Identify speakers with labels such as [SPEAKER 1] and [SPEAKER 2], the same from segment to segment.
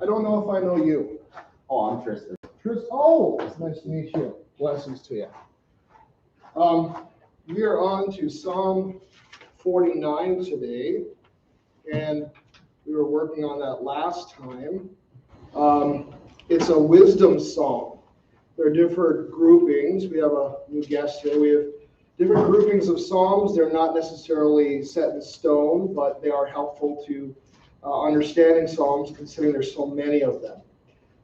[SPEAKER 1] don't know if I know you.
[SPEAKER 2] Oh, I'm Tristan.
[SPEAKER 1] Oh, it's nice to meet you. Blessings to you. We are on to Psalm 49 today, and we were working on that last time. It's a wisdom psalm. There are different groupings. We have a new guest today. We have different groupings of psalms. They're not necessarily set in stone, but they are helpful to understanding psalms, considering there's so many of them.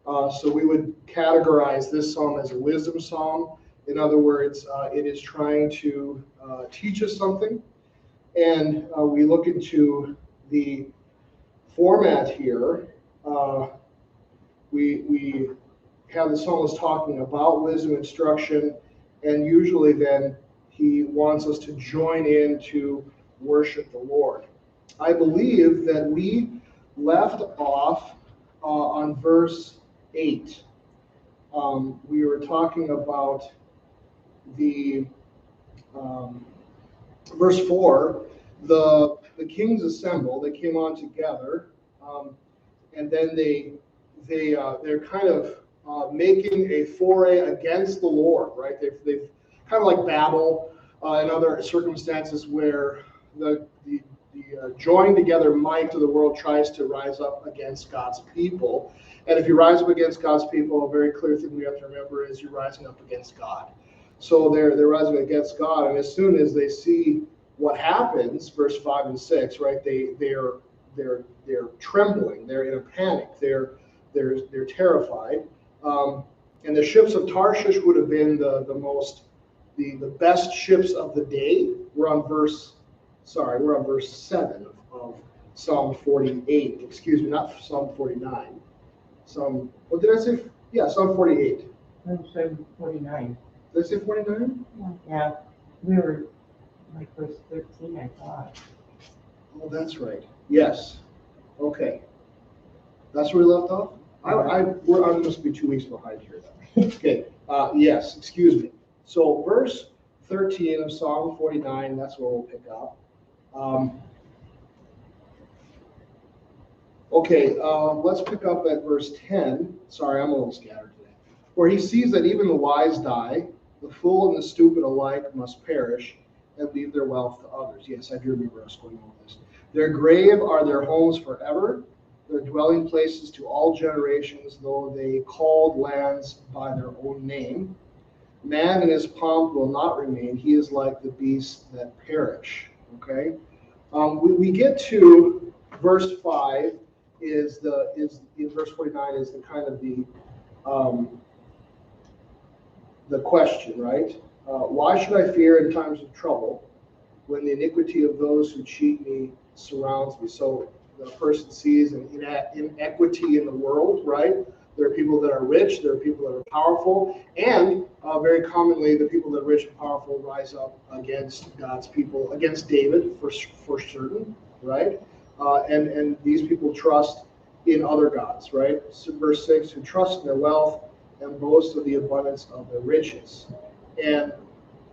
[SPEAKER 1] So we would categorize this psalm as a wisdom psalm. In other words, it is trying to teach us something. And we look into the format here. We have the psalmist talking about wisdom instruction, and usually then he wants us to join in to worship the Lord. I believe that we left off on verse 8. We were talking about the verse 4. The kings assembled. They came on together, and then they're kind of making a foray against the Lord, right? They've kind of like Babel and other circumstances where the joined together might of the world tries to rise up against God's people. And if you rise up against God's people, a very clear thing we have to remember is you're rising up against God. So they're rising against God, and as soon as they see what happens, verse 5 and 6, right? They're trembling. They're in a panic. They're terrified. And the ships of Tarshish would have been the best ships of the day. We're on verse 7 of Psalm 48. Excuse me, not Psalm 49. What did I say? Yeah, Psalm 48.
[SPEAKER 3] I said 49.
[SPEAKER 1] Did I say 49?
[SPEAKER 3] Yeah, we were like verse 13, I thought.
[SPEAKER 1] Oh, that's right. Yes. Okay. That's where we left off? I must be 2 weeks behind here. Okay. Yes, excuse me. So verse 13 of Psalm 49, that's where we'll pick up. Let's pick up at verse 10. Sorry, I'm a little scattered today. Where he sees that even the wise die, the fool and the stupid alike must perish and leave their wealth to others. Yes, I do remember us going over this. Their grave are their homes forever, their dwelling places to all generations, though they called lands by their own name. Man in his pomp will not remain. He is like the beasts that perish. Okay? We get to verse 5 in verse 49 is the kind of the question, right? Why should I fear in times of trouble when the iniquity of those who cheat me surrounds me? So the person sees an inequity in the world, right? There are people that are rich, there are people that are powerful, and very commonly the people that are rich and powerful rise up against God's people, against David for certain, right? And these people trust in other gods, right? So verse 6, who trust in their wealth and boast of the abundance of their riches. And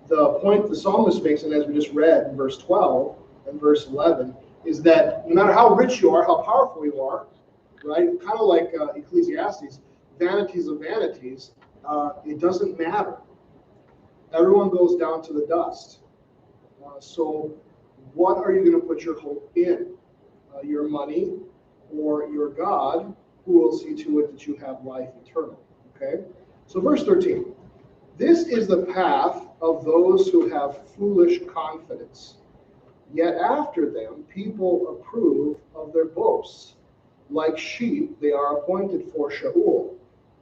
[SPEAKER 1] the point the psalmist makes, and as we just read in verse 12 and verse 11, is that no matter how rich you are, how powerful you are, right? Kind of like Ecclesiastes, vanities of vanities, it doesn't matter. Everyone goes down to the dust. So what are you going to put your hope in? Your money or your God, who will see to it that you have life eternal? Okay? So verse 13. This is the path of those who have foolish confidence. Yet after them, people approve of their boasts. Like sheep, they are appointed for Sheol.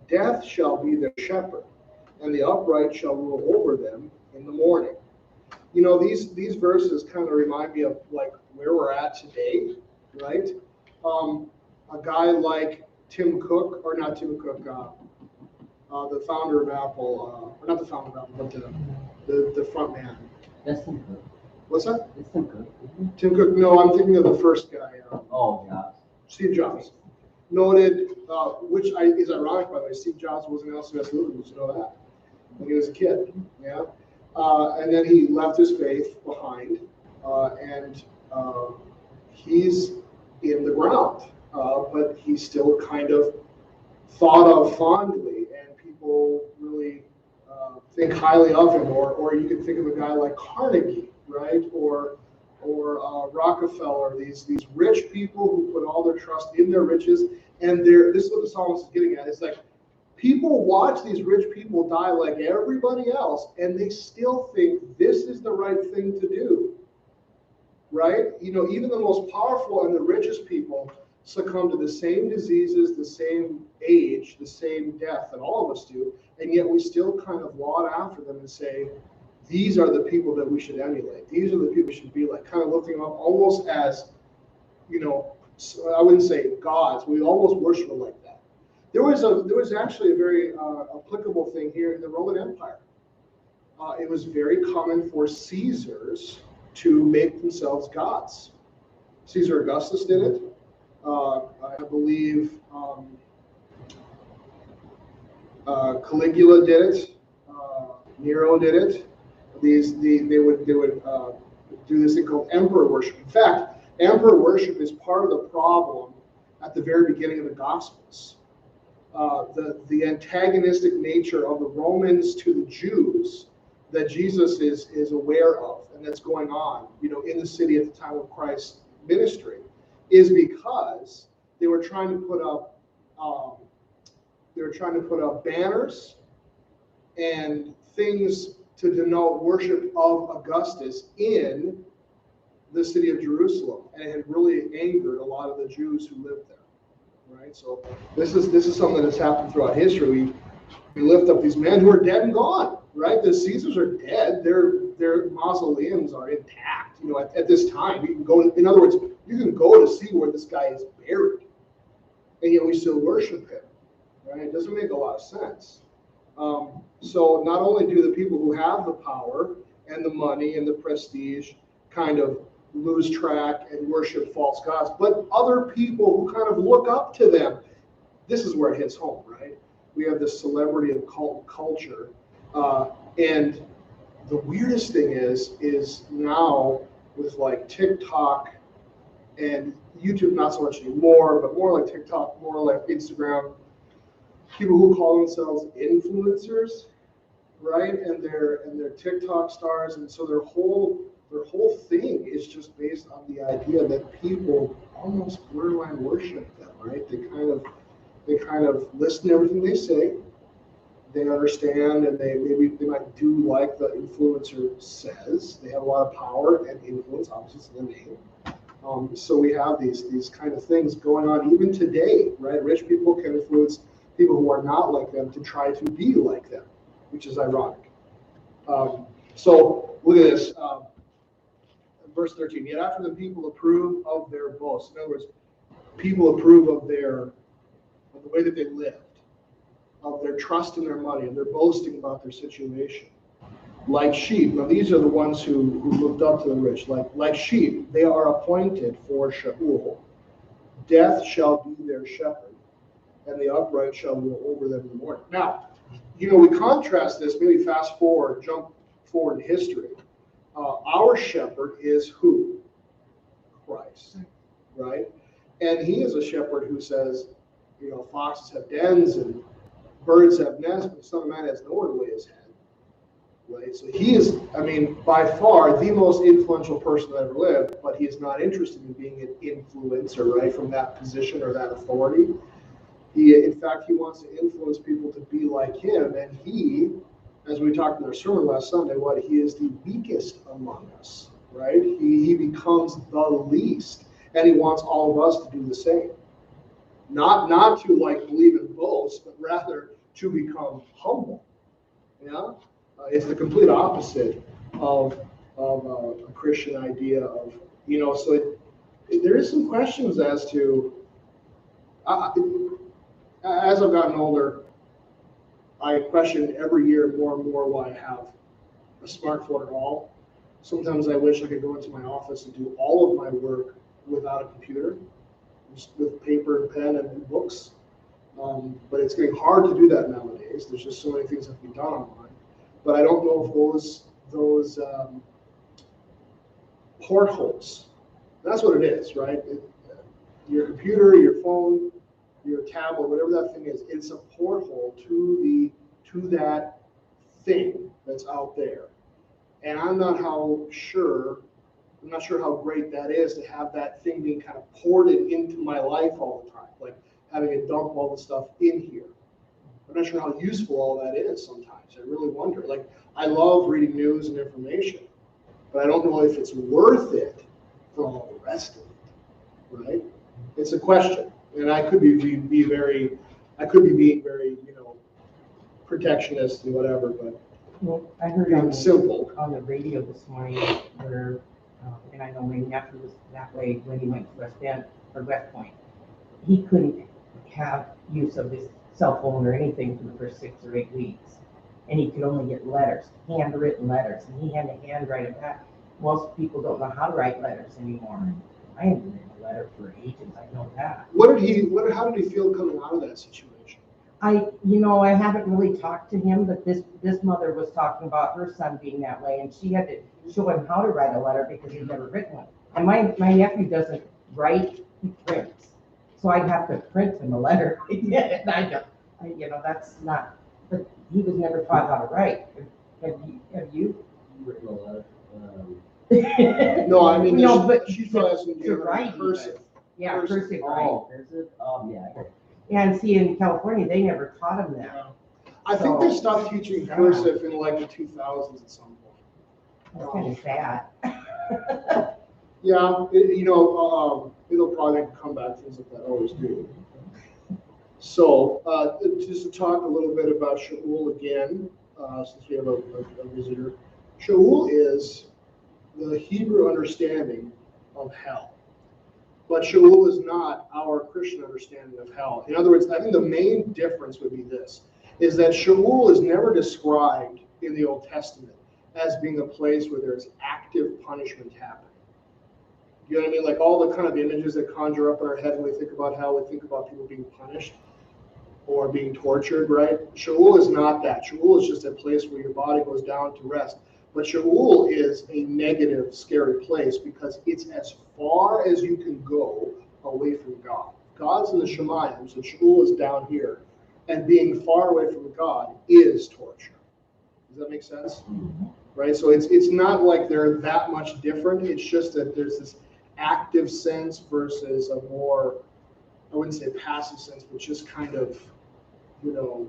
[SPEAKER 1] Death shall be their shepherd, and the upright shall rule over them in the morning. You know, these verses kind of remind me of like where we're at today, right? A guy like Tim Cook, or not Tim Cook, the founder of Apple, or not the founder of Apple, but the front man.
[SPEAKER 2] That's Tim Cook.
[SPEAKER 1] What's that?
[SPEAKER 2] It's Tim Cook. Mm-hmm.
[SPEAKER 1] Tim Cook. No, I'm thinking of the first guy.
[SPEAKER 2] Jobs.
[SPEAKER 1] Steve Jobs. Noted, which is ironic, by the way. Steve Jobs was an LCS Lutheran. Did you know that? When he was a kid. Yeah. And then he left his faith behind, and he's in the ground. But he he's still kind of thought of fondly, and people really think highly of him. Or you can think of a guy like Carnegie, right? Or Rockefeller, these rich people who put all their trust in their riches, and this is what the psalmist is getting at. It's like people watch these rich people die like everybody else, and they still think this is the right thing to do, right? Even the most powerful and the richest people succumb to the same diseases, the same age, the same death that all of us do, and yet we still kind of laud after them and say, these are the people that we should emulate. These are the people we should be like, kind of lifting them up almost as, I wouldn't say gods. We almost worship them like that. There was actually a very applicable thing here in the Roman Empire. It was very common for Caesars to make themselves gods. Caesar Augustus did it. I believe Caligula did it. Nero did it. They would do this thing called emperor worship. In fact, emperor worship is part of the problem at the very beginning of the Gospels. The antagonistic nature of the Romans to the Jews that Jesus is aware of, and that's going on, in the city at the time of Christ's ministry, is because they were trying to put up banners and things to denote worship of Augustus in the city of Jerusalem, and it had really angered a lot of the Jews who lived there. Right, so this is something that's happened throughout history. We lift up these men who are dead and gone. Right, the Caesars are dead. Their mausoleums are intact. At this time, you can go. In other words, you can go to see where this guy is buried, and yet we still worship him. Right, it doesn't make a lot of sense. So not only do the people who have the power and the money and the prestige kind of lose track and worship false gods, but other people who kind of look up to them. This is where it hits home, right? We have this celebrity and cult culture, and the weirdest thing is now with like TikTok and YouTube, not so much anymore, but more like TikTok, more like Instagram. People who call themselves influencers, right? And they're TikTok stars, and so their whole thing is just based on the idea that people almost borderline worship them, right? They kind of listen to everything they say, they understand, and they might do like the influencer says. They have a lot of power and influence, obviously it's in the name. So we have these kind of things going on even today, right? Rich people can influence people who are not like them to try to be like them, which is ironic. So look at this. Verse 13, yet after the people approve of their boast. In other words, people approve of the way that they lived, of their trust in their money, and they're boasting about their situation. Like sheep, now these are the ones who looked up to the rich. Like sheep, they are appointed for Sheol. Death shall be their shepherd, and the upright shall rule over them in the morning. Now, we contrast this, maybe jump forward in history. Our shepherd is who? Christ, right? And he is a shepherd who says, foxes have dens and birds have nests, but the Son of Man has nowhere to lay his head, right? So he is, by far the most influential person that ever lived, but he is not interested in being an influencer, right, from that position or that authority. In fact, he wants to influence people to be like him, and he, as we talked in our sermon last Sunday, he is the weakest among us, right? He becomes the least, and he wants all of us to do the same. Not to believe and boast, but rather to become humble. Yeah, it's the complete opposite of a Christian idea of So there is some questions as to. As I've gotten older, I question every year more and more why I have a smartphone at all. Sometimes I wish I could go into my office and do all of my work without a computer, just with paper and pen and books. But it's getting hard to do that nowadays. There's just so many things that can be done online. But I don't know if those portholes, that's what it is, right? Your computer, your phone, your tablet, whatever that thing is, it's a porthole to that thing that's out there. And I'm not sure how great that is to have that thing being kind of ported into my life all the time, like having it dump all the stuff in here. I'm not sure how useful all that is sometimes. I really wonder. Like, I love reading news and information, but I don't know if it's worth it for all the rest of it, right? It's a question. And I could be being very, protectionist and whatever, but
[SPEAKER 3] Well, I heard
[SPEAKER 1] being simple.
[SPEAKER 3] on the radio this morning where, and I know my nephew was that way when he went to West Point. He couldn't have use of his cell phone or anything for the first 6 or 8 weeks. And he could only get letters, handwritten letters, and he had to handwrite it back. Most people don't know how to write letters anymore. I haven't written a letter for ages, I know that.
[SPEAKER 1] How did he feel coming out of that situation?
[SPEAKER 3] I haven't really talked to him, but this mother was talking about her son being that way, and she had to show him how to write a letter because he'd never written one. And my nephew doesn't write, he prints. So I'd have to print him a letter. And that's not, but he was never taught how to write. Have you?
[SPEAKER 2] Written a letter.
[SPEAKER 1] No, I mean,
[SPEAKER 3] No, but
[SPEAKER 1] she probably has
[SPEAKER 3] to write,
[SPEAKER 1] cursive.
[SPEAKER 3] Yeah,
[SPEAKER 1] Cursive.
[SPEAKER 3] cursive, right.
[SPEAKER 2] Oh, is it? Yeah.
[SPEAKER 3] And see, in California, they never taught him that.
[SPEAKER 1] I think they stopped teaching cursive in like the 2000s at some point.
[SPEAKER 3] That's kind of sad.
[SPEAKER 1] Yeah, it'll probably come back, things like that always do. So, just to talk a little bit about Shaul again, since we have a visitor. Shaul is the Hebrew understanding of hell. But Shaul is not our Christian understanding of hell. In other words, I think the main difference would be this, is that Shaul is never described in the Old Testament as being a place where there's active punishment happening. You know what I mean? Like all the kind of images that conjure up in our head when we think about hell, we think about people being punished or being tortured, right? Shaul is not that. Shaul is just a place where your body goes down to rest. But Shaul is a negative, scary place because it's as far as you can go away from God. God's in the Shemayim, so Shaul is down here. And being far away from God is torture. Does that make sense? Mm-hmm. Right? So it's not like they're that much different. It's just that there's this active sense versus a more, I wouldn't say passive sense, but just kind of, for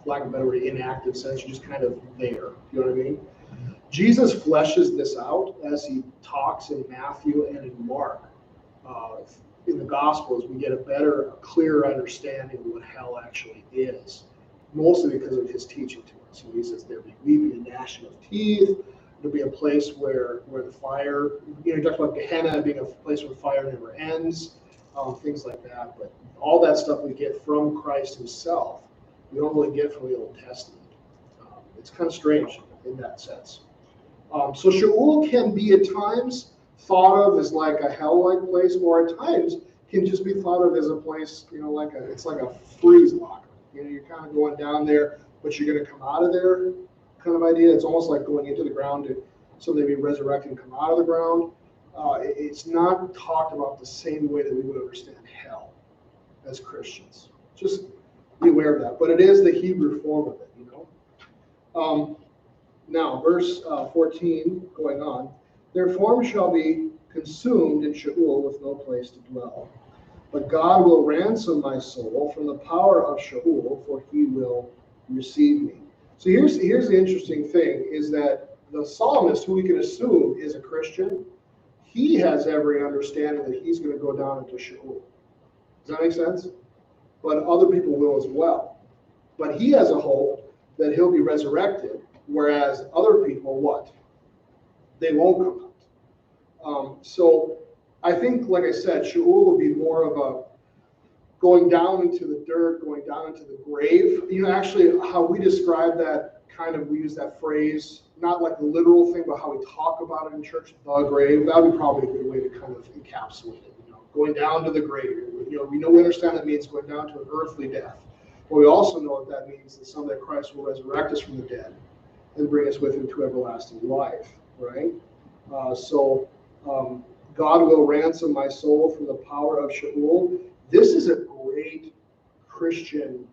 [SPEAKER 1] lack of a better word, inactive sense. You're just kind of there. You know what I mean? Jesus fleshes this out as he talks in Matthew and in Mark. In the Gospels, we get a clearer understanding of what hell actually is, mostly because of his teaching to us. So he says there'll be weeping and gnashing of teeth. There'll be a place where the fire, he talks about Gehenna being a place where fire never ends, things like that. But all that stuff we get from Christ himself. We don't really get from the Old Testament. It's kind of strange in that sense. So Shaul can be at times thought of as like a hell-like place, or at times can just be thought of as a place, it's like a freeze locker. You're kind of going down there, but you're going to come out of there kind of idea. It's almost like going into the ground to someday be resurrected and come out of the ground. It's not talked about the same way that we would understand hell as Christians. Just be aware of that. But it is the Hebrew form of it, Now, verse 14, going on, their form shall be consumed in Sheol with no place to dwell. But God will ransom my soul from the power of Sheol, for he will receive me. So here's the interesting thing, is that the psalmist, who we can assume is a Christian, he has every understanding that he's going to go down into Sheol. Does that make sense? But other people will as well. But he has a hope that he'll be resurrected, whereas other people, what? They won't come out. So I think, like I said, Sheol will be more of a going down into the dirt, going down into the grave. Actually, how we describe that, we use that phrase, not like the literal thing, but how we talk about it in church, the grave. That would be probably a good way to kind of encapsulate it. Going down to the grave. We understand that means going down to an earthly death. But we also know that means that someday Christ will resurrect us from the dead and bring us with him to everlasting life, right? God will ransom my soul from the power of Sheol. This is a great Christian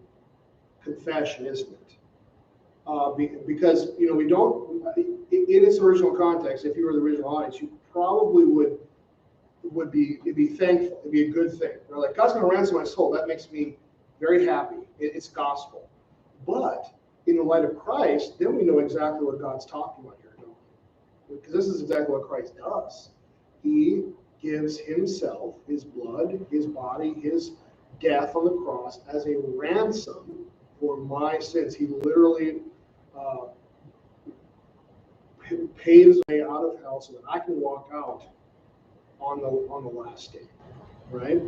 [SPEAKER 1] confession, isn't it? Because, you know, we don't, in its original context, if you were the original audience, you probably would be, it'd be thankful, it'd be a good thing. They're like, God's going to ransom my soul. That makes me very happy. It's gospel. But in the light of Christ, then we know exactly what God's talking about here, don't we? Because this is exactly what Christ does. He gives himself, his blood, his body, his death on the cross as a ransom for my sins. He literally paves way out of hell so that I can walk out on the last day, right?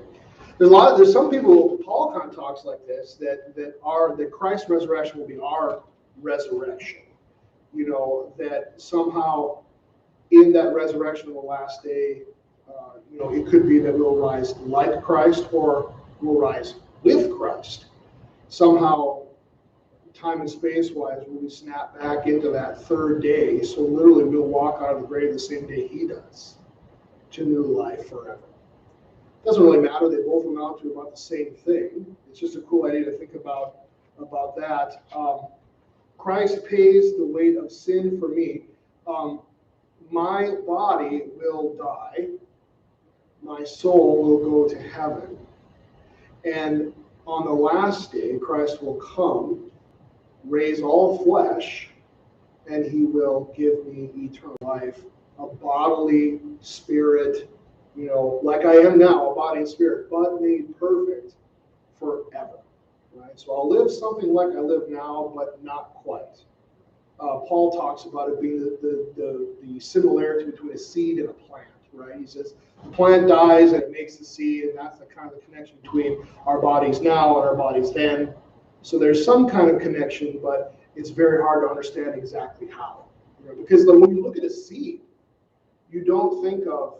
[SPEAKER 1] There's some people, Paul kind of talks like this, that Christ's resurrection will be our resurrection. You know, that somehow in that resurrection of the last day, you know, it could be that we'll rise like Christ or we'll rise with Christ. Somehow, time and space-wise, when we snap back into that third day, so literally we'll walk out of the grave the same day he does, to new life forever. Doesn't really matter. They both amount to about the same thing. It's just a cool idea to think about that. Christ pays the weight of sin for me. My body will die. My soul will go to heaven. And on the last day, Christ will come, raise all flesh, and he will give me eternal life, a bodily spirit, you know, like I am now, a body and spirit, but made perfect forever, right? So I'll live something like I live now, but not quite. Paul talks about it being the similarity between a seed and a plant, right? He says the plant dies and it makes the seed, and that's the kind of the connection between our bodies now and our bodies then. So there's some kind of connection, but it's very hard to understand exactly how. You know, because when you look at a seed, you don't think of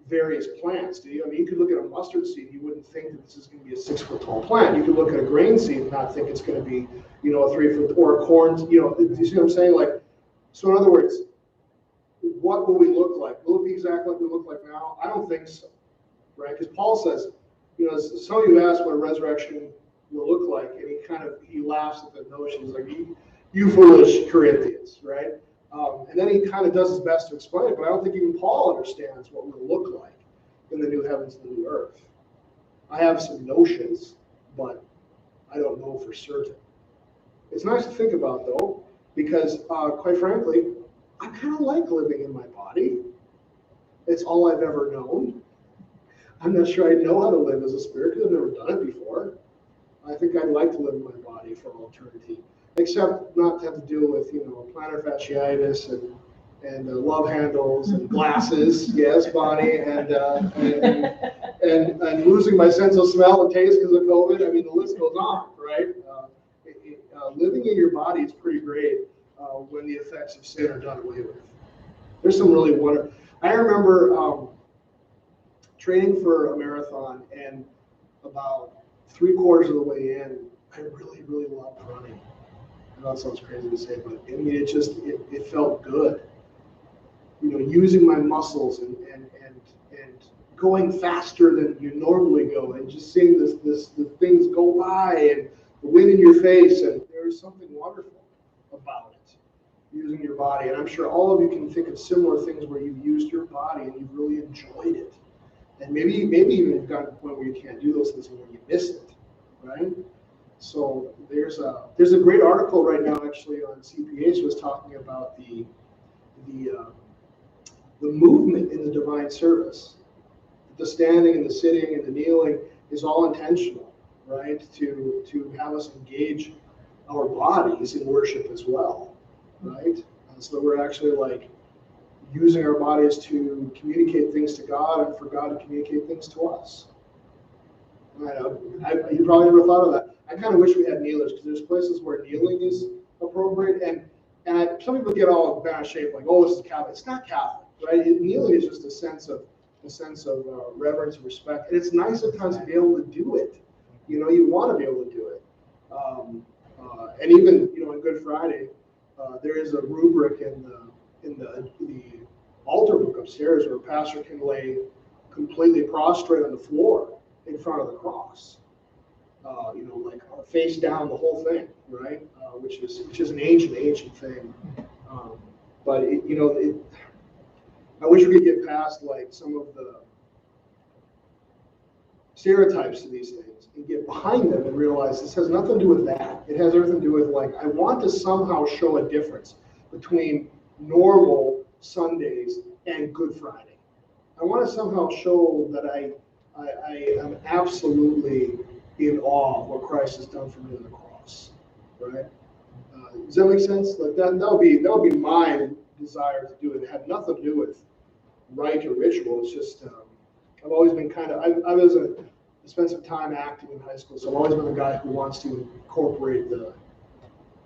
[SPEAKER 1] various plants, do you? I mean, you could look at a mustard seed, you wouldn't think that this is going to be a 6-foot tall plant. You could look at a grain seed and not think it's going to be, you know, a 3-foot, or a corn, you know, you see what I'm saying? Like, so in other words, what will we look like? Will it be exactly like we look like now? I don't think so, right? Because Paul says, you know, some of you ask what a resurrection will look like, and he laughs at the notion. He's like, you foolish Corinthians, right? And then he kind of does his best to explain it, but I don't think even Paul understands what we'll look like in the new heavens and the new earth. I have some notions, but I don't know for certain. It's nice to think about, though, because quite frankly, I kind of like living in my body. It's all I've ever known. I'm not sure I know how to live as a spirit because I've never done it before. I think I'd like to live in my body for all eternity, except not to have to deal with, you know, plantar fasciitis and love handles and glasses. Yes, Bonnie, and losing my sense of smell and taste because of COVID. I mean, the list goes on, right? Living in your body is pretty great when the effects of sin are done away with. There's some really wonderful. I remember training for a marathon, and about 3/4 of the way in, I really, really loved running. I know it sounds crazy to say, but I mean, it felt good. You know, using my muscles and going faster than you normally go, and just seeing the things go by and the wind in your face, and there's something wonderful about it. Using your body, and I'm sure all of you can think of similar things where you've used your body and you've really enjoyed it. And maybe even you've gotten to the point where you can't do those things when you miss it, right? So there's a great article right now actually on CPH was talking about the movement in the divine service. The standing and the sitting and the kneeling is all intentional, right? To have us engage our bodies in worship as well, right? And so we're actually like using our bodies to communicate things to God and for God to communicate things to us. You probably never thought of that. I kind of wish we had kneelers because there's places where kneeling is appropriate, and some people get all bent out of shape like, oh, this is Catholic. It's not Catholic, right? Kneeling is just a sense of reverence and respect, and it's nice at times to be able to do it. You know, you want to be able to do it, and even, you know, on Good Friday, there is a rubric in the altar book upstairs where a pastor can lay completely prostrate on the floor in front of the cross. Like face down, the whole thing, right? Which is an ancient thing. But I wish we could get past like some of the stereotypes to these things and get behind them and realize this has nothing to do with that. It has everything to do with like, I want to somehow show a difference between normal Sundays and Good Friday. I want to somehow show that I am absolutely in awe of what Christ has done for me on the cross, right? Does that make sense? Like that would be my desire to do it. It had nothing to do with rite or ritual. It's just I've always been kind of I spent some time acting in high school, so I've always been a guy who wants to incorporate the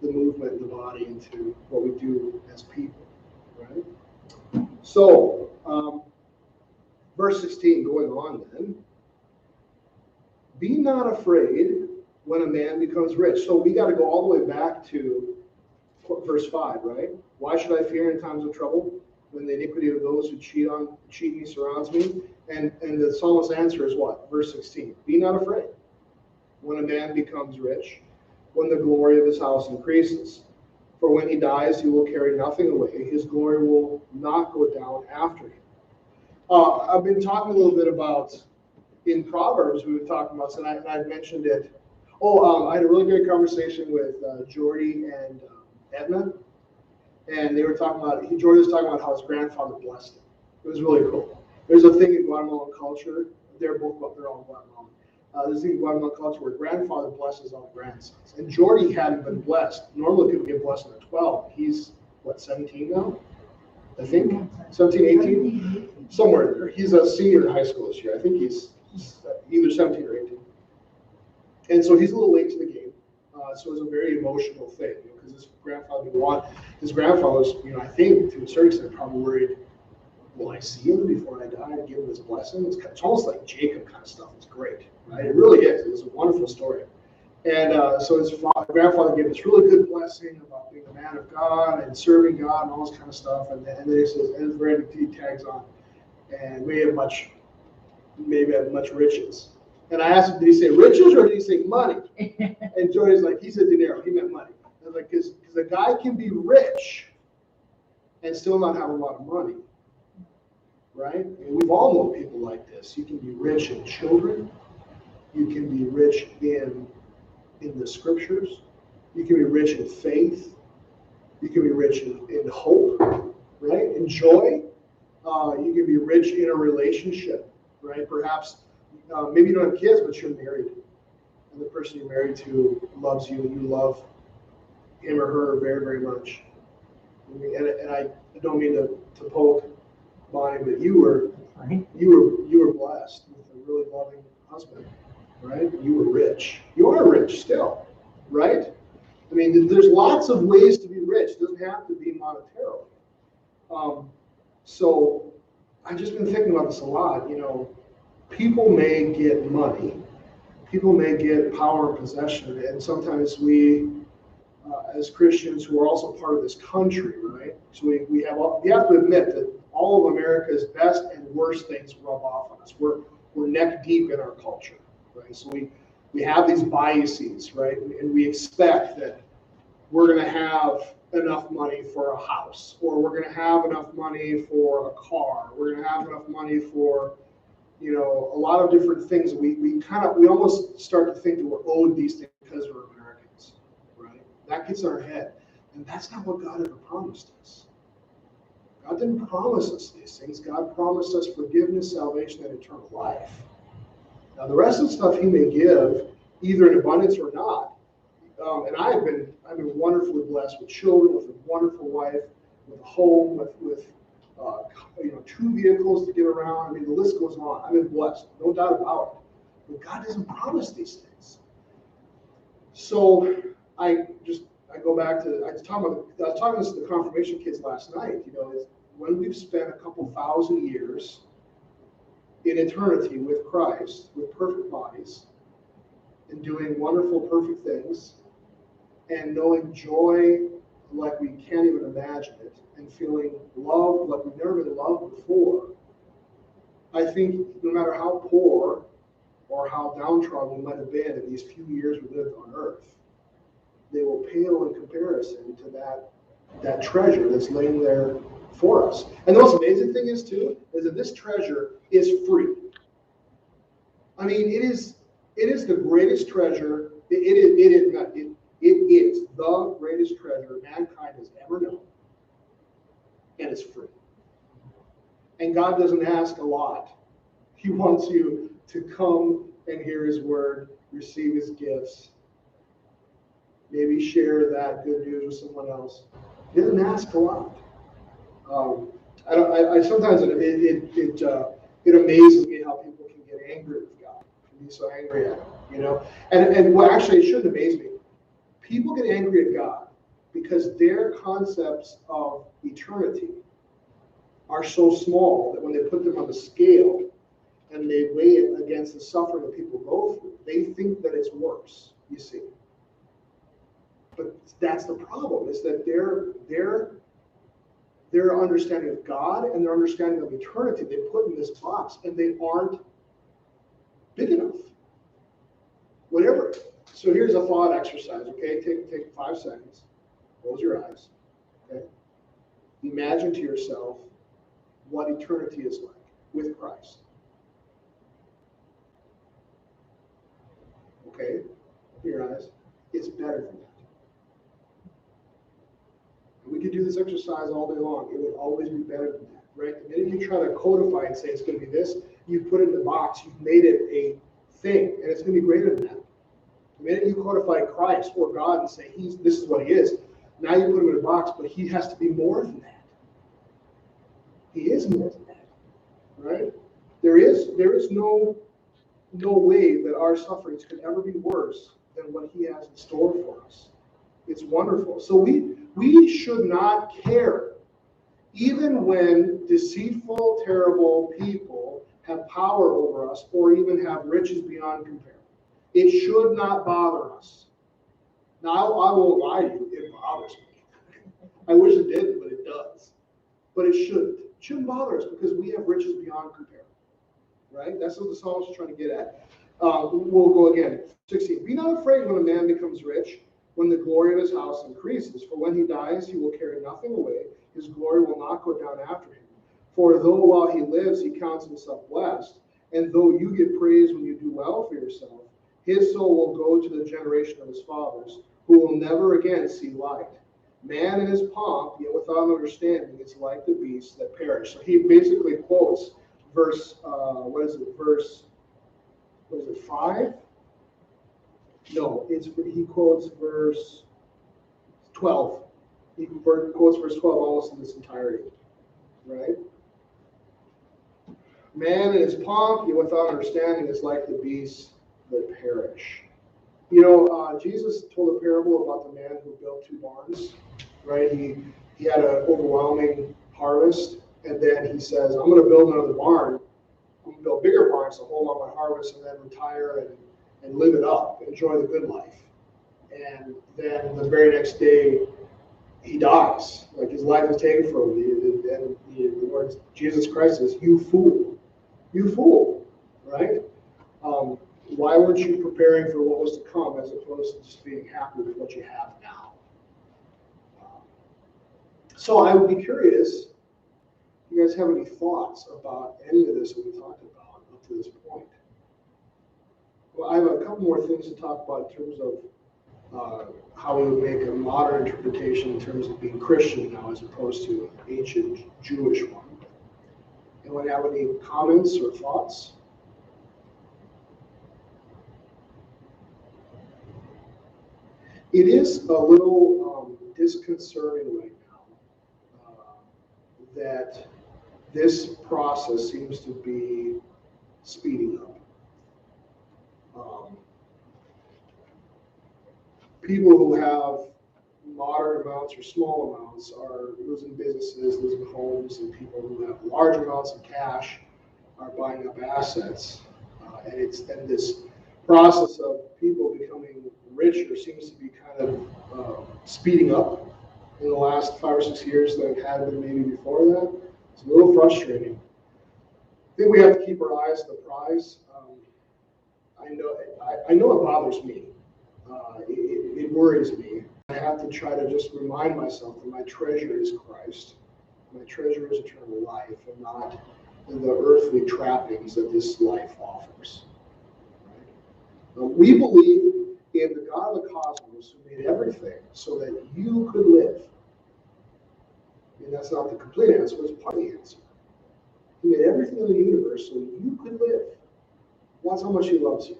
[SPEAKER 1] movement in the body into what we do as people, right? So, verse 16, going on then. Be not afraid when a man becomes rich. So we got to go all the way back to verse 5, right? Why should I fear in times of trouble when the iniquity of those who cheat me surrounds me? And the psalmist's answer is what? Verse 16. Be not afraid when a man becomes rich, when the glory of his house increases. For when he dies, he will carry nothing away. His glory will not go down after him. I've been talking a little bit about, in Proverbs, we were talking about, and I mentioned it. I had a really great conversation with Jordy and Edna, and they were talking about, Jordy was talking about how his grandfather blessed him. It was really cool. There's a thing in Guatemalan culture, they're all Guatemalan. There's a thing in Guatemalan culture where grandfather blesses all the grandsons. And Jordy hadn't been blessed. Normally people get blessed at 12. He's, 17 now? I think? 17, 18? Somewhere there. He's a senior in high school this year. I think he's either 17 or 18. And so he's a little late to the game. So it's a very emotional thing, because his grandfather was, I think to a certain extent probably worried, will I see him before I die and give him his blessing? It's almost like Jacob kind of stuff. It's great, right? It really is. It's a wonderful story. And so his grandfather gave this really good blessing about being a man of God and serving God and all this kind of stuff. And then he says, and very he tags on, and may have much riches. And I asked him, did he say riches or did he say money? And Joey's like, he said dinero. He meant money. I was like, because a guy can be rich and still not have a lot of money, right? And we've all known people like this. You can be rich in children. You can be rich in the scriptures. You can be rich in faith. You can be rich in hope, right? In joy. You can be rich in a relationship, right? Perhaps maybe you don't have kids, but you're married. And the person you're married to loves you, and you love him or her very, very much. And I don't mean to poke Bonnie, but you were blessed with a really loving husband, right? You were rich. You are rich still, right? I mean, there's lots of ways to be rich. It doesn't have to be monetarily. So I've just been thinking about this a lot. People may get money, people may get power and possession, and sometimes we, as Christians who are also part of this country, right? So we have to admit that all of America's best and worst things rub off on us. We're neck deep in our culture, right? So we have these biases, right? And we expect that we're going to have enough money for a house, or we're going to have enough money for a car, we're going to have enough money for a lot of different things. We almost start to think that we're owed these things because we're Americans, right? That gets in our head. And that's not what God ever promised us. God didn't promise us these things. God promised us forgiveness, salvation, and eternal life. Now, the rest of the stuff he may give, either in abundance or not. And I've been wonderfully blessed with children, with a wonderful wife, with a home, with 2 vehicles to get around. I mean, the list goes on. I've been blessed, no doubt about it. But God doesn't promise these things. So I go back to, I was talking to the confirmation kids last night. Is when we've spent a couple thousand years in eternity with Christ, with perfect bodies, and doing wonderful, perfect things, and knowing joy like we can't even imagine it, and feeling loved like we've never been loved before, I think no matter how poor or how downtrodden we might have been in these few years we lived on earth, they will pale in comparison to that treasure that's laying there for us. And the most amazing thing is, too, is that this treasure is free. I mean, it is the greatest treasure. It is the greatest treasure mankind has ever known. And it's free. And God doesn't ask a lot. He wants you to come and hear his word, receive his gifts, maybe share that good news with someone else. He doesn't ask a lot. I sometimes it amazes me how people can get angry with God, can be so angry at him, you know. And well, actually, it shouldn't amaze me. People get angry at God because their concepts of eternity are so small that when they put them on the scale and they weigh it against the suffering that people go through, they think that it's worse. You see. But that's the problem, is that their understanding of God and their understanding of eternity they put in this box, and they aren't big enough. Whatever. So here's a thought exercise, okay? Take 5 seconds. Close your eyes. Okay? Imagine to yourself what eternity is like with Christ. Okay? Open your eyes. It's better than that. We could do this exercise all day long. It would always be better than that, right? The minute you try to codify and say it's going to be this, you put it in the box, you've made it a thing, and it's going to be greater than that. The minute you codify Christ or God and say this is what he is, now you put him in a box, but he has to be more than that. He is more than that, right? There is no way that our sufferings could ever be worse than what he has in store for us. It's wonderful. So we should not care, even when deceitful, terrible people have power over us or even have riches beyond compare. It should not bother us. Now, I won't lie to you, it bothers me. I wish it didn't, but it does. But it shouldn't. It shouldn't bother us because we have riches beyond compare. Right? That's what the psalmist is trying to get at. We'll go again. 16. Be not afraid when a man becomes rich, when the glory of his house increases. For when he dies, he will carry nothing away. His glory will not go down after him. For though while he lives, he counts himself blessed, and though you get praise when you do well for yourself, his soul will go to the generation of his fathers, who will never again see light. Man in his pomp, yet without understanding, is like the beasts that perish. So he basically quotes verse 5? No, he quotes verse 12. He quotes verse 12 almost in its entirety, right? Man in his pomp, yet without understanding, is like the beasts that perish. You know, Jesus told a parable about the man who built 2 barns, right? He had an overwhelming harvest, and then he says, I'm going to build another barn. I'm going to build bigger barns to hold on my harvest and then retire and live it up, enjoy the good life. And then the very next day, he dies. Like his life is taken from him. And the Lord Jesus Christ says, you fool, right? Why weren't you preparing for what was to come as opposed to just being happy with what you have now? So I would be curious, do you guys have any thoughts about any of this that we talked about up to this point? Well, I have a couple more things to talk about in terms of how we would make a modern interpretation in terms of being Christian now as opposed to an ancient Jewish one. Anyone have any comments or thoughts? It is a little disconcerting right now that this process seems to be speeding up. People who have moderate amounts or small amounts are losing businesses, losing homes, and people who have large amounts of cash are buying up assets. And this process of people becoming richer seems to be kind of speeding up. in the last 5 or 6 years than it had been maybe before that. It's a little frustrating. I think we have to keep our eyes on the prize. I know it bothers me. It worries me. I have to try to just remind myself that my treasure is Christ. My treasure is eternal life, and not the earthly trappings that this life offers. Right? We believe in the God of the cosmos who made everything so that you could live. And that's not the complete answer, but it's part of the answer. He made everything in the universe so you could live. That's how much he loves you.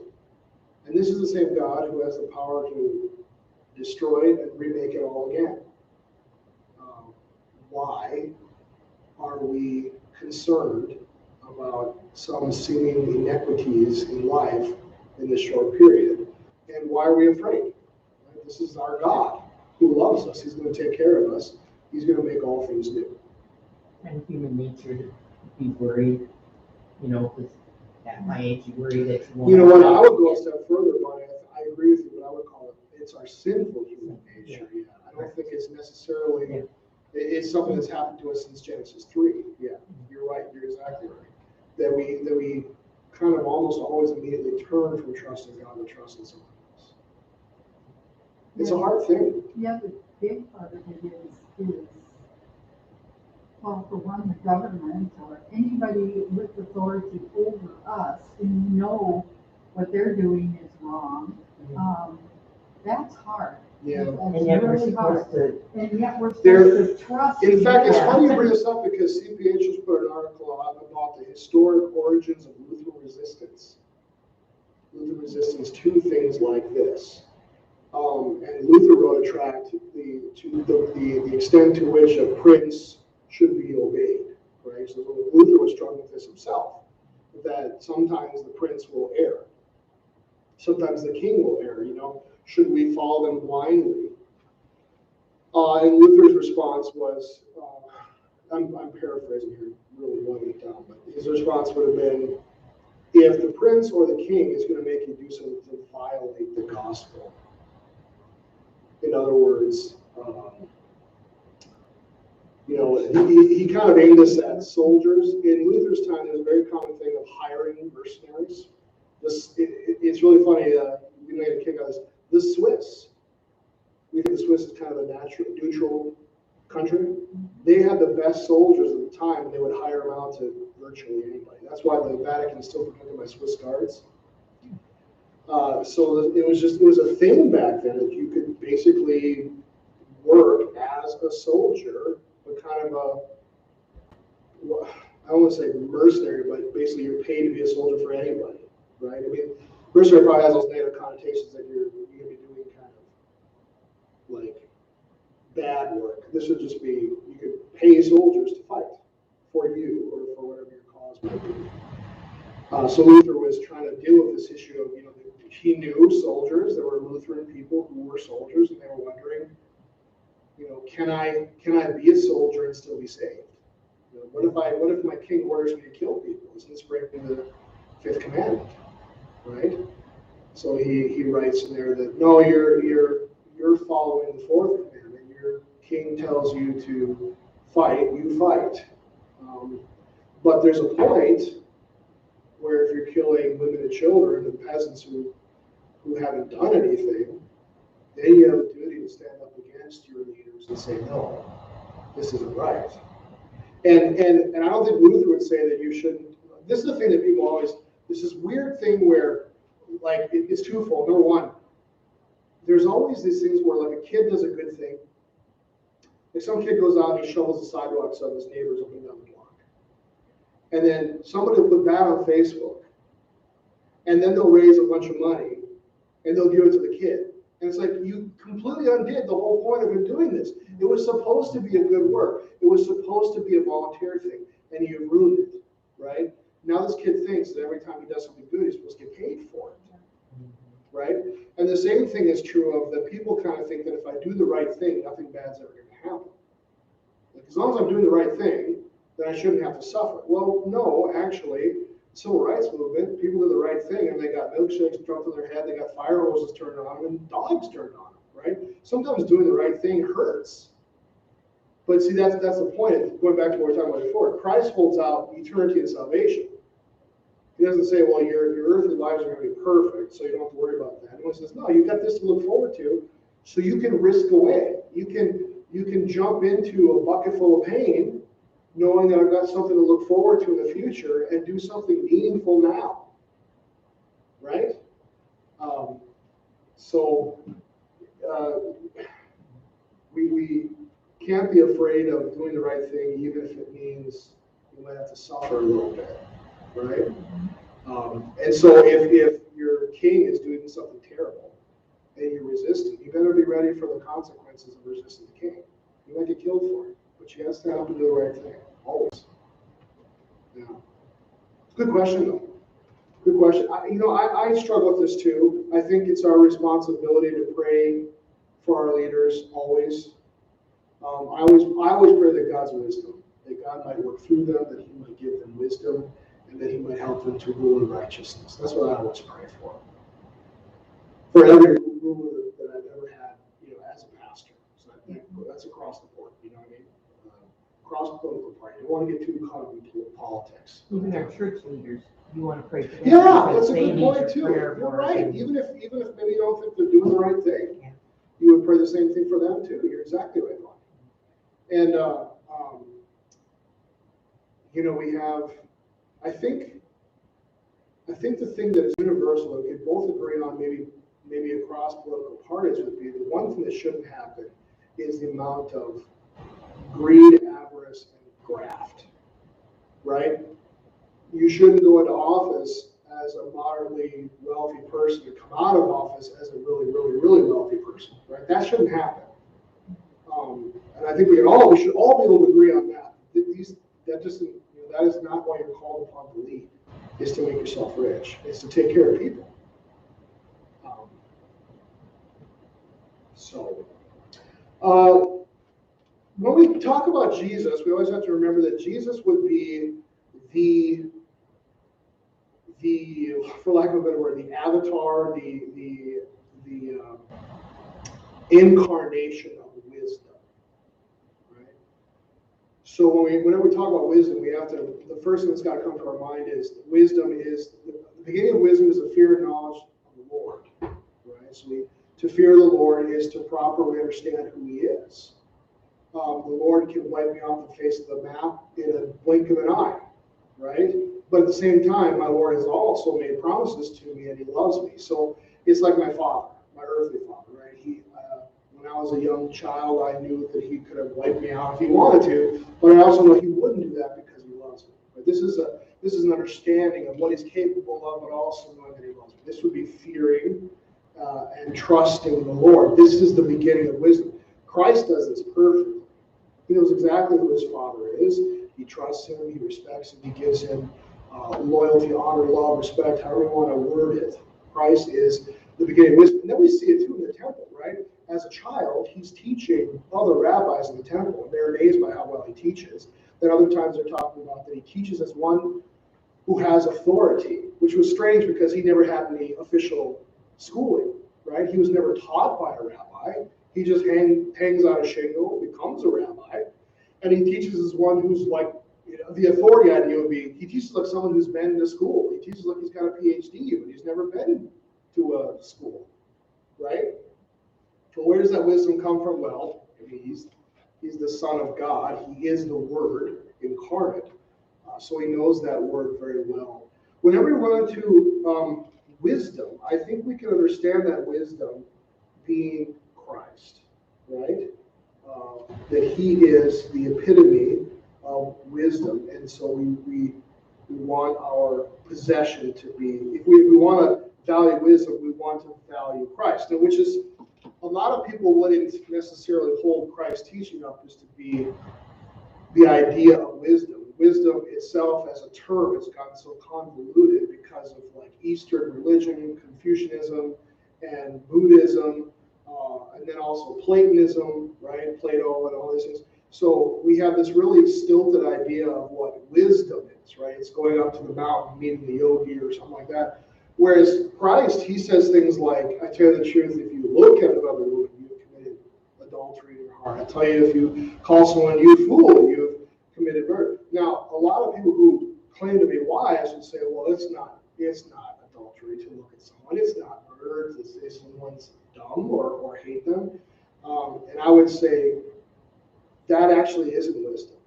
[SPEAKER 1] And this is the same God who has the power to destroy and remake it all again. Why are we concerned about some seeming inequities in life in this short period? And why are we afraid? Right? This is our God who loves us. He's going to take care of us. He's going to make all things new.
[SPEAKER 3] And human nature to be worried, because at my age you worry that you won't.
[SPEAKER 1] You know what? I would go a step further, Bonnie. I agree with you, but I would call it's our sinful human nature. Yeah. I don't think it's necessarily. Yeah. It's something that's happened to us since Genesis 3. Yeah, you're right. You're exactly right. That we kind of almost always immediately turn from trusting God to trusting someone else. It's a hard thing.
[SPEAKER 4] Yeah, the big part of it is well, for one, the government or anybody with authority over us, and you know what they're doing is wrong. That's hard.
[SPEAKER 1] Yeah.
[SPEAKER 4] That's
[SPEAKER 3] and yet
[SPEAKER 4] really
[SPEAKER 3] we're
[SPEAKER 4] hard.
[SPEAKER 3] supposed to.
[SPEAKER 4] And yet we're supposed to trust.
[SPEAKER 1] In fact, it's
[SPEAKER 4] them.
[SPEAKER 1] funny you bring this up because CPH just put an article out about the historic origins of Lutheran resistance. Lutheran resistance to things like this. And Luther wrote a tract to the extent to which a prince should be obeyed. Right? So Luther was struggling with this himself, that sometimes the prince will err. Sometimes the king will err, Should we follow them blindly? And Luther's response was, I'm paraphrasing here, really boiling it down, but his response would have been, if the prince or the king is going to make you do something to violate the gospel, in other words, he kind of aimed this at soldiers. In Luther's time, there was a very common thing of hiring mercenaries. It's really funny, we made a kick out of this. The Swiss, we think the Swiss is kind of a neutral country. They had the best soldiers at the time, and they would hire them out to virtually anybody. That's why the Vatican is still protected by Swiss guards. So it was a thing back then that you could basically work as a soldier, but kind of I don't want to say mercenary, but basically you're paid to be a soldier for anybody, right? I mean, mercenary probably has those negative connotations that you're going to be doing kind of like bad work. This would just be, you could pay soldiers to fight for you or for whatever your cause might be. So Luther was trying to deal with this issue of, he knew soldiers. There were Lutheran people who were soldiers, and they were wondering, can I be a soldier and still be saved? What if my king orders me to kill people? Isn't this breaking the fifth commandment? Right? So he writes in there that no, you're following the fourth commandment. Your king tells you to fight, you fight. But there's a point where if you're killing women and children and peasants who haven't done anything, then you have a duty to stand up against your leaders and say, no, this isn't right. And I don't think Luther would say that you shouldn't. This is the thing that people always, there's this weird thing where, like, it's twofold. Number one, there's always these things where, like, a kid does a good thing. Like, some kid goes out and he shovels the sidewalks of his neighbors up and down the block. And then somebody will put that on Facebook. And then they'll raise a bunch of money and they'll give it to the kid. And it's like, you completely undid the whole point of him doing this. It was supposed to be a good work. It was supposed to be a volunteer thing, and you ruined it, right? Now this kid thinks that every time he does something good, he's supposed to get paid for it, right? And the same thing is true of that people kind of think that if I do the right thing, nothing bad's ever going to happen. Like, as long as I'm doing the right thing, then I shouldn't have to suffer. Well, no, actually, civil rights movement, people did the right thing, and they got milkshakes dropped on their head, they got fire hoses turned on them, and dogs turned on them, right? Sometimes doing the right thing hurts, But see, that's the point. Going back to what we were talking about before, Christ holds out eternity and salvation. He doesn't say, well, your earthly lives are going to be perfect, so you don't have to worry about that. He says, no, you've got this to look forward to, so you can risk away. You can jump into a bucket full of pain, knowing that I've got something to look forward to in the future, and do something meaningful now. Right? We can't be afraid of doing the right thing, even if it means you might have to suffer a little bit, right? And so if your king is doing something terrible and you're resisting, you better be ready for the consequences of resisting the king. You might get killed for it, but you got to stand up and do the right thing, always. Yeah. Good question, though. Good question. I struggle with this too. I think it's our responsibility to pray for our leaders always. I always pray that God's wisdom, that God might work through them, that He might give them wisdom, and that He might help them to rule in righteousness. That's what I always pray for. For every ruler that I've ever had, as a pastor. So I think that's across the board. You know what I mean? Across the political party. I don't want to get too caught up in politics.
[SPEAKER 3] Even our church leaders, you want to pray for them.
[SPEAKER 1] Yeah, that's a good
[SPEAKER 3] need
[SPEAKER 1] point
[SPEAKER 3] your
[SPEAKER 1] too.
[SPEAKER 3] prayer
[SPEAKER 1] You're
[SPEAKER 3] more
[SPEAKER 1] right.
[SPEAKER 3] than-
[SPEAKER 1] Even if maybe you don't think they're doing the right thing,
[SPEAKER 3] Yeah.
[SPEAKER 1] you would pray the same thing for them too. You're exactly right, Mark. And we have. I think the thing that is universal that we could both agree on, maybe across political parties, would be the one thing that shouldn't happen is the amount of greed, avarice, and graft. Right? You shouldn't go into office as a moderately wealthy person to come out of office as a really, really, really wealthy person, right? That shouldn't happen. And I think we should all be able to agree on that. That is not why you're called upon to lead, is to make yourself rich. It's to take care of people. When we talk about Jesus, we always have to remember that Jesus would be the for lack of a better word, the avatar, the incarnation of wisdom, right? So whenever we talk about wisdom, the first thing that's got to come to our mind is wisdom is, the beginning of wisdom is the fear and knowledge of the Lord, right? So to fear the Lord is to properly understand who He is. The Lord can wipe me off the face of the map in a blink of an eye, right? But at the same time, my Lord has also made promises to me, and He loves me. So it's like my father, my earthly father, right? When I was a young child, I knew that He could have wiped me out if He wanted to, but I also know He wouldn't do that because He loves me. But this is an understanding of what He's capable of, but also knowing that He loves me. This would be fearing and trusting the Lord. This is the beginning of wisdom. Christ does this perfectly. He knows exactly who His Father is. He trusts Him. He respects Him. He gives Him loyalty, honor, love, respect, however you want to word it. Christ is the beginning of wisdom. And then we see it too in the temple, right? As a child, He's teaching other rabbis in the temple, and they're amazed by how well He teaches. Then other times they're talking about that He teaches as one who has authority, which was strange because He never had any official schooling, right? He was never taught by a rabbi. He just hangs out a shingle, becomes a rabbi, and He teaches as one who's like, the authority idea would be, He teaches like someone who's been to school. He teaches like he's got a PhD, but he's never been to a school, right? So where does that wisdom come from? Well, he's the Son of God. He is the Word incarnate. So He knows that word very well. Whenever we run into wisdom, I think we can understand that wisdom being Christ, right? That He is the epitome of wisdom, and so we want our possession to be, if we want to value wisdom, we want to value Christ, and which is, a lot of people wouldn't necessarily hold Christ's teaching up as to be the idea of wisdom. Wisdom itself as a term has gotten so convoluted because of like Eastern religion, Confucianism, and Buddhism, and then also Platonism, right? Plato and all these things. So we have this really stilted idea of what wisdom is, right? It's going up to the mountain, meeting the yogi or something like that. Whereas Christ, He says things like, I tell you the truth, if you look at another woman, you have committed adultery in your Or I tell you, if you call someone you fool, you've committed murder. Now, a lot of people who claim to be wise would say, well, it's not adultery to look at someone. It's not murder to say someone's dumb or hate them. And I would say that actually isn't wisdom.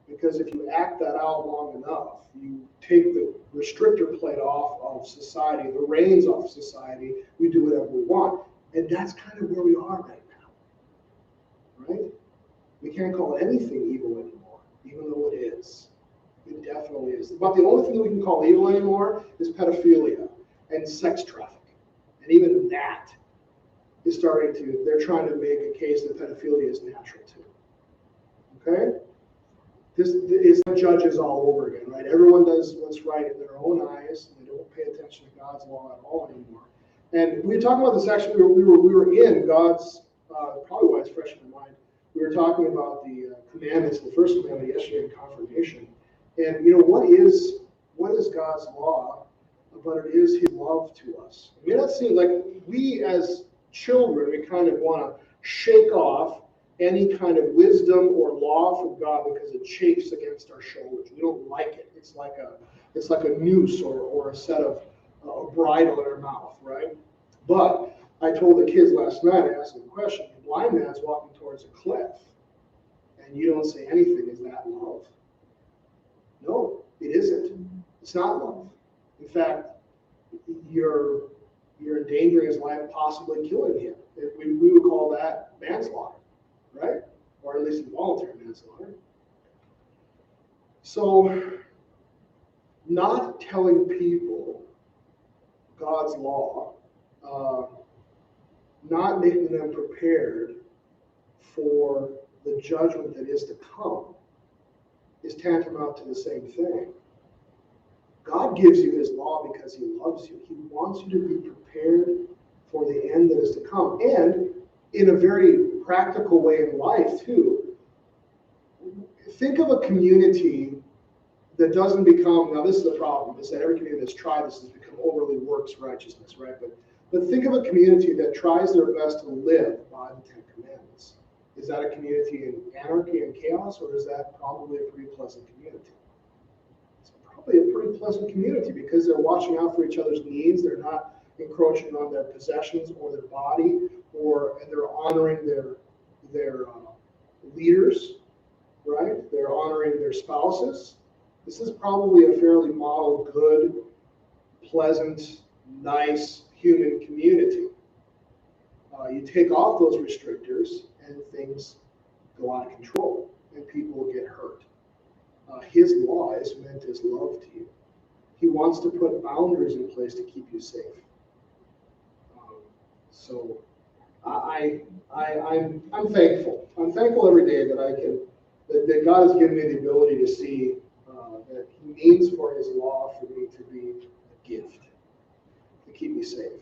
[SPEAKER 1] Because if you act that out long enough, you take the restrictor plate off of society, the reins off society, we do whatever we want. And that's kind of where we are right now. Right? We can't call anything evil anymore, even though it is. It definitely is. But the only thing that we can call evil anymore is pedophilia and sex trafficking. And even that is they're trying to make a case that pedophilia is natural too. Okay? This is judges all over again, right? Everyone does what's right in their own eyes. And they don't pay attention to God's law at all anymore. And we were talking about this actually, we were in God's, probably why it's fresh in my mind. We were talking about the commandments, the first commandment yesterday in confirmation. And what is God's law? But it is his love to us. It may not seem like we as children, we kind of want to shake off any kind of wisdom or law from God because it chafes against our shoulders. We don't like it. It's like a noose or a set of a bridle in our mouth, right? But I told the kids last night, I asked them a question, the blind man's walking towards a cliff, and you don't say anything, is that love? No, it isn't. It's not love. In fact, you're endangering his life, possibly killing him. We would call that manslaughter, right? Or at least involuntary manslaughter. So, not telling people God's law, not making them prepared for the judgment that is to come, is tantamount to the same thing. God gives you his law because he loves you. He wants you to be prepared for the end that is to come. And in a very practical way in life, too. Think of a community that doesn't become, now this is the problem, is that every community that's tried this has become overly works righteousness, right? But think of a community that tries their best to live by the Ten Commandments. Is that a community in anarchy and chaos, or is that probably a pretty pleasant community? It's probably a pretty pleasant community because they're watching out for each other's needs. They're not encroaching on their possessions or their body, and they're honoring their leaders, right? They're honoring their spouses. This is probably a fairly model, good, pleasant, nice human community. You take off those restrictors and things go out of control and people will get hurt. His law is meant as love to you. He wants to put boundaries in place to keep you safe. So I'm thankful. I'm thankful every day that God has given me the ability to see that he means for his law for me to be a gift, to keep me safe.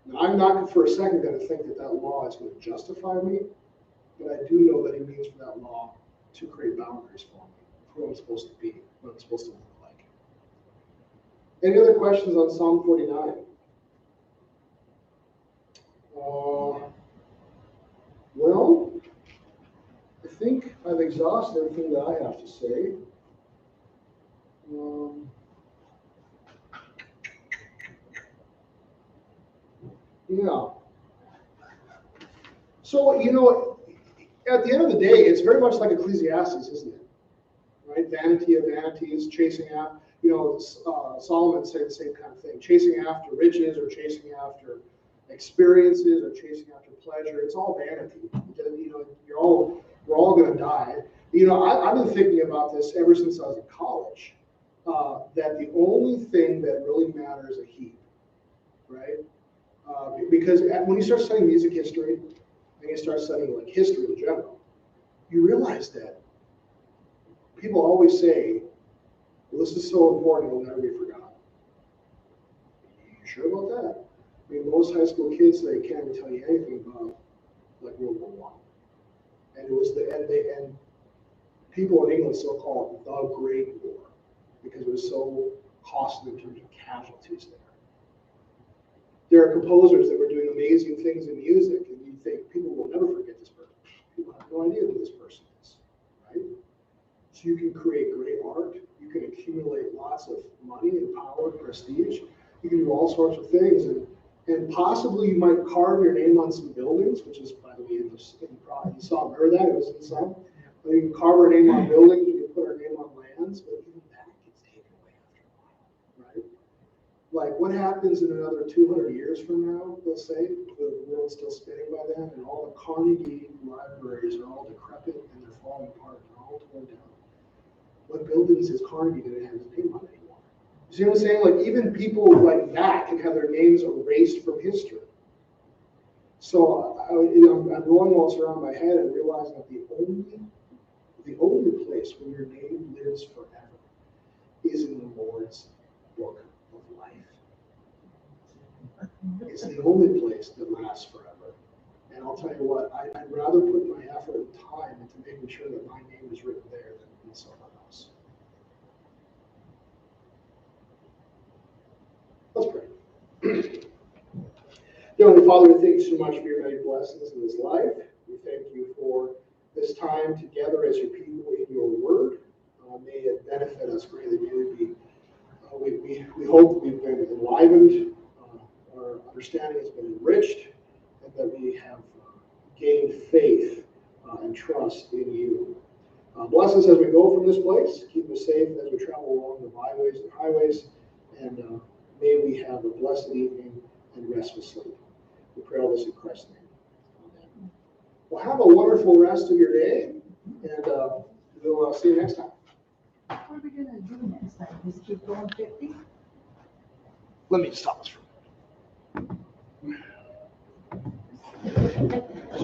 [SPEAKER 1] Now, I'm not for a second going to think that law is going to justify me, but I do know that he means for that law to create boundaries for me, for what I'm supposed to be, what I'm supposed to look like. Any other questions on Psalm 49? Well, I think I've exhausted everything that I have to say. Yeah. So, at the end of the day, it's very much like Ecclesiastes, isn't it? Right? Vanity of vanities, chasing after, Solomon said the same kind of thing. Chasing after riches or chasing after experiences or chasing after pleasure. It's all vanity. We're all going to die. I've been thinking about this ever since I was in college, that the only thing that really matters is a heap, right? Because when you start studying music history, and you start studying like history in general, you realize that people always say, well, this is so important, it will never be forgotten. You sure about that? I mean, most high school kids, they can't even tell you anything about like World War I. And it was and people in England still call it the Great War because it was so costly in terms of casualties there. There are composers that were doing amazing things in music, and you think people will never forget this person. People have no idea who this person is, right? So you can create great art. You can accumulate lots of money and power and prestige. You can do all sorts of things. And possibly you might carve your name on some buildings, which is, by the way, you saw or heard that, it was in some. You can carve our name on buildings, you can put our name on lands, but even that gets taken away after a while, right? Like what happens in another 200 years from now, let's say, the world's still spinning by then, and all the Carnegie libraries are all decrepit and they're falling apart and they're all torn down. What buildings is Carnegie going to have his name on anymore? You see what I'm saying? Like even people like that can have their names erased from history. So I'm going all this around my head and realizing that the only place where your name lives forever is in the Lord's book of life. It's the only place that lasts forever. And I'll tell you what, I'd rather put my effort and time into making sure that my name is written there than in someone else. Let's pray. Heavenly Father, we thank you so much for your many blessings in this life. We thank you for this time together as your people in your word. May it benefit us greatly. We hope that we've been enlivened, our understanding has been enriched, and that we have gained faith and trust in you. Bless us as we go from this place. Keep us safe as we travel along the byways and highways. And may we have a blessed evening and restful sleep. We pray all this in Christ's name. Amen. Well, have a wonderful rest of your day, and we'll see you next time.
[SPEAKER 4] What are we gonna do next time? Just keep going 50?
[SPEAKER 1] Let me stop this for a minute.